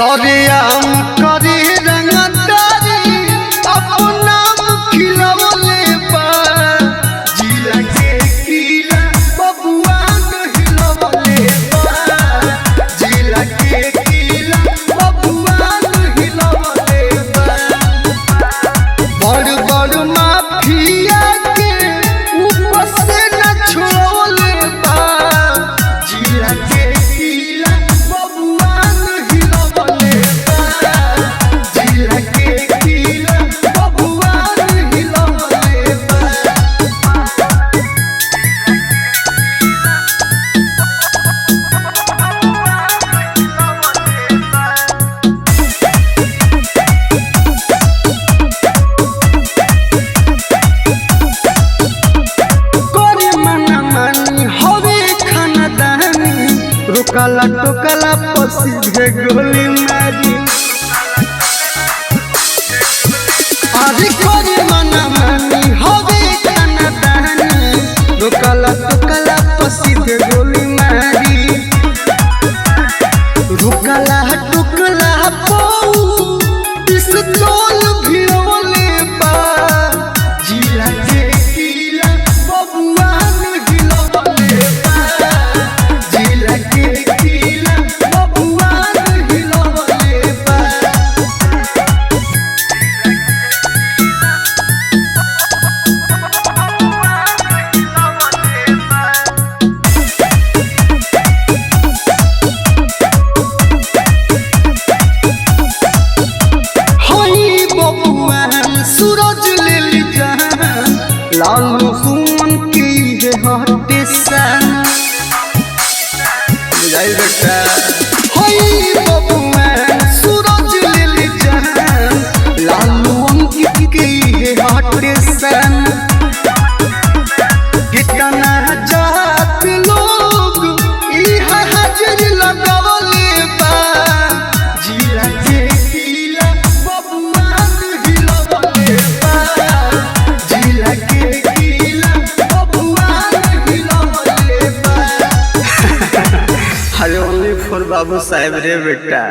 सरियाम करी रंगदारी अपना खिलवले बा जिला के किला बबुआ हिलवले बा जिला के किला बबुआ हिलवले बा बड़ बड़ माफिया के ऊपर से न छोड़ले बा जिला के किला बबुआ हिलवले बा जिला के किला बबुआ हिलवले बा। करे मना मानी हवे खानदानी रोकला टोकला पसीधे गोली मारी आज करे मना मानी हवे खानदानी रोकला टोकला पसीधे गोली मारी रोकला टोकला पाऊ पिस्तौल भिड़वले बा जिला के किला बबुआ हिलवले बा जिला के किला बबुआ हिलवले बा। हई बबुआ सूरज ले जान लालू सुमन की है हटे सन बुझाई बेटा हई बबुआ सूरज ले जान लालू अंकित की है हटे सन कितना जात लोग इहा हाजिर लगावले बा जिला के किला बबुआ हिलवले बा जिला के किला बबुआ हिलवले बा। अरे ओनली फॉर बाबू साहेब रे बेटा।